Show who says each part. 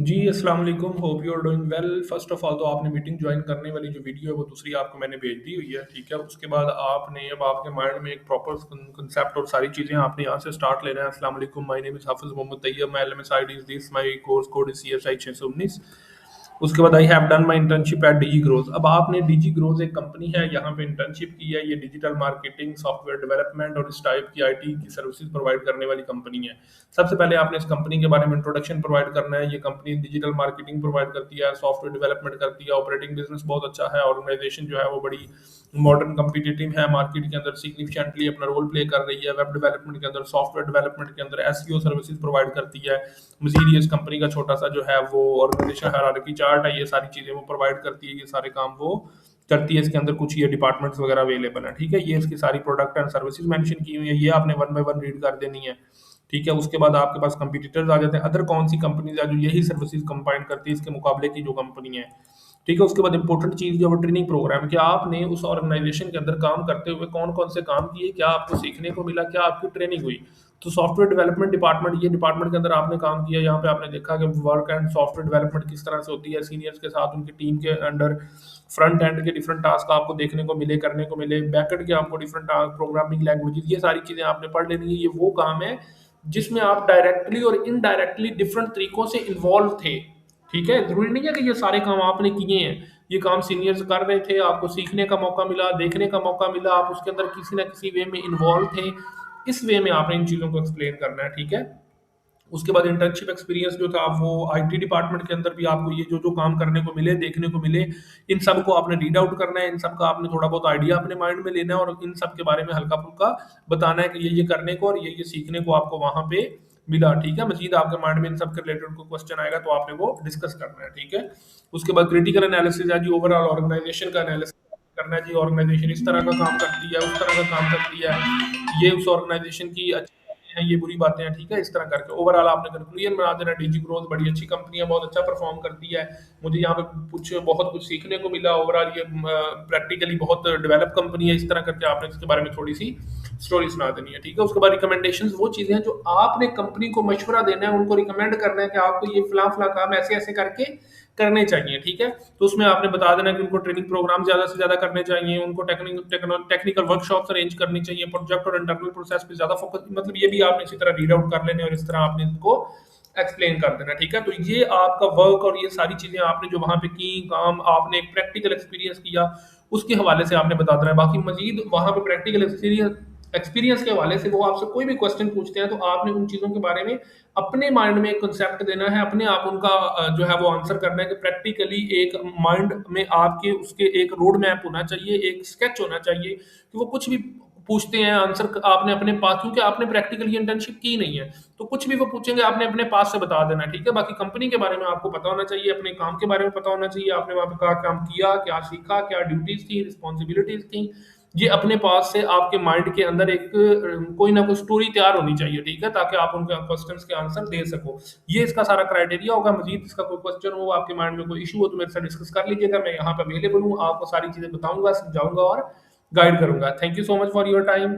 Speaker 1: जी, अस्सलाम वालेकुम, hope you are doing well. First of all तो आपने मीटिंग जॉइन करने वाली जो वीडियो है वो दूसरी आपको मैंने भेज दी हुई है, ठीक है? उसके बाद आपने अब आपके माइंड में एक प्रॉपर कंसेप्ट और सारी चीज़ें आपने यहाँ से स्टार्ट लेना है। अस्सलाम वालेकुम, my name is Hafiz Mohammad Tayyab, my LMS ID is this, my course code is CSI 619। उसके बाद I have done my internship at Digi Growth. अब आपने डिजी ग्रोथ एक कंपनी है, यहाँ पे इंटर्नशिप की है। ये डिजिटल मार्केटिंग, सॉफ्टवेयर डेवलपमेंट और इस टाइप की आईटी की सर्विसेज प्रोवाइड करने वाली कंपनी है। सबसे पहले आपने इस कंपनी के बारे में इंट्रोडक्शन प्रोवाइड करना है। ये कंपनी डिजिटल मार्केटिंग प्रोवाइड करती है, सॉफ्टवेयर डेवलपमेंट करती है, ऑपरेटिंग बिजनेस बहुत अच्छा है, ऑर्गेनाइजेशन जो है वो बड़ी मॉडर्न कम्पिटिटिव है, मार्केट के अंदर सिग्निफिकेंटली अपना रोल प्ले कर रही है। वेब डेवलपमेंट के अंदर, सॉफ्टवेयर डेवलपमेंट के अंदर एसईओ सर्विसेज प्रोवाइड करती है। मजीद ये इस कंपनी का छोटा सा जो है वो ऑर्गेनाइजेशन हायरार्की चार्ट है, ये सारी चीज़ें वो प्रोवाइड करती है, ये सारे काम वो करती है। इसके अंदर कुछ ये डिपार्टमेंट्स वगैरह अवेलेबल है, ठीक है? ये इसकी सारी प्रोडक्ट एंड सर्विसेज मेंशन की हुई है, ये आपने वन बाय वन रीड कर देनी है, ठीक है? उसके बाद आपके पास कंपटीटर्स आ जाते हैं, अदर कौन सी कंपनीज है जो यही सर्विसेज कंबाइन करती है इसके मुकाबले की जो कंपनी है, ठीक है? उसके बाद इंपॉर्टेंट चीज़ जो है ट्रेनिंग प्रोग्राम, कि आपने उस ऑर्गेनाइजेशन के अंदर काम करते हुए कौन कौन से काम किए, क्या आपको सीखने को मिला, क्या आपकी ट्रेनिंग हुई। तो सॉफ्टवेयर डेवलपमेंट डिपार्टमेंट, ये डिपार्टमेंट के अंदर आपने काम किया, यहाँ पे आपने देखा कि वर्क एंड सॉफ्टवेयर डेवलपमेंट किस तरह से होती है, सीनियर्स के साथ उनकी टीम के अंडर फ्रंट एंड के डिफरेंट टास्क आपको देखने को मिले, करने को मिले, बैक एंड के आपको डिफरेंट प्रोग्रामिंग लैंग्वेजेस, ये सारी चीज़ें आपने पढ़ लेनी है। ये वो काम है जिसमें आप डायरेक्टली और इनडायरेक्टली डिफरेंट तरीकों से इन्वॉल्व थे, ठीक है? ज़रूरी नहीं है कि ये सारे काम आपने किए हैं। ये काम सीनियर्स कर रहे थे, आपको सीखने का मौका मिला, देखने का मौका मिला, आप उसके अंदर किसी न किसी वे में इन्वॉल्व थे। इस वे में आपने इन चीज़ों को एक्सप्लेन करना है, ठीक है? उसके बाद इंटर्नशिप एक्सपीरियंस जो था वो आईटी डिपार्टमेंट के अंदर भी आपको ये जो-जो काम करने को मिले, देखने को मिले, इन सब को आपने रीड आउट करना है, इन सब का आपने थोड़ा बहुत आइडिया अपने माइंड में लेना है और इन सब के बारे में हल्का-फुल्का बताना है कि ये-ये करने को और ये-ये सीखने को आपको वहाँ पे मिला, ठीक है? मज़ीद आपके माइंड में इन सब के रिलेटेड कोई क्वेश्चन आएगा तो आपने वो डिस्कस करना है, ठीक है? उसके बाद क्रिटिकल एनालिसिस है जी, ओवरऑल ऑर्गेनाइजेशन का एनालिसिस करना है जी, ऑर्गेनाइजेशन इस तरह का काम करती है, उस तरह का काम करती है, ये उस ऑर्गेनाइजेशन की अच्छी हैं, ये बुरी बातें हैं, ठीक है? इस तरह करके ओवरऑल आपने कंक्लूजन बना देना। डीजी ग्रोथ बड़ी अच्छी कंपनी है, बहुत अच्छा परफॉर्म करती है, मुझे यहाँ पे कुछ बहुत कुछ सीखने को मिला। ओवरऑल ये प्रैक्टिकली बहुत डेवलप कंपनी है, इस तरह करके आपने इसके बारे में थोड़ी सी स्टोरी सुना देनी है, ठीक है? उसके बाद रिकमेंडेशंस वो चीज़ें हैं जो आपने कंपनी को मशवरा देना है, उनको रिकमेंड करना है कि आपको ये फलां-फलां काम ऐसे-ऐसे करके करने चाहिए, ठीक है? तो उसमें आपने बता देना कि उनको ट्रेनिंग प्रोग्राम ज़्यादा से ज़्यादा करने चाहिए, उनको टेक्निकल वर्कशॉप्स अरेंज करनी चाहिए, प्रोजेक्ट और इंटरनल प्रोसेस पे ज़्यादा फोकस, मतलब ये भी आपने इसी तरह रीड आउट कर लेने और इस तरह आपने इनको एक्सप्लेन कर देना, ठीक है? तो ये आपका वर्क और ये सारी चीज़ें आपने जो वहाँ पे की, काम आपने एक प्रैक्टिकल एक्सपीरियंस किया, उसके हवाले से आपने बता देना है। बाकी मज़ीद वहाँ पे प्रैक्टिकल एक्सपीरियंस एक्सपीरियंस के हवाले से वो आपसे कोई भी क्वेश्चन पूछते हैं, तो आपने उन चीज़ों के बारे में अपने माइंड में एक कांसेप्ट देना है, अपने आप उनका जो है वो आंसर करना है कि प्रैक्टिकली एक माइंड में आपके उसके एक रोड मैप होना चाहिए, एक स्केच होना चाहिए कि वो कुछ भी पूछते हैं आंसर आपने अपने पास, क्योंकि आपने प्रैक्टिकली इंटर्नशिप की नहीं है, तो कुछ भी वो पूछेंगे आपने अपने पास से बता देना है, ठीक है? बाकी कंपनी के बारे में आपको पता होना चाहिए, अपने काम के बारे में पता होना चाहिए, आपने वहाँ पे क्या काम किया, क्या सीखा, क्या ड्यूटीज़ थी, रिस्पॉन्सिबिलिटीज़ थी। ये अपने पास से आपके माइंड के अंदर एक कोई ना कोई स्टोरी तैयार होनी चाहिए, ठीक है? ताकि आप उनके क्वेश्चंस के आंसर दे सको। ये इसका सारा क्राइटेरिया होगा। मज़ीद इसका कोई क्वेश्चन हो, आपके माइंड में कोई इश्यू हो, तो मेरे साथ डिस्कस कर लीजिएगा। मैं यहाँ पे अवेलेबल हूँ, आपको सारी चीज़ें बताऊँगा, समझाऊँगा और गाइड करूँगा। Thank you so much for your time.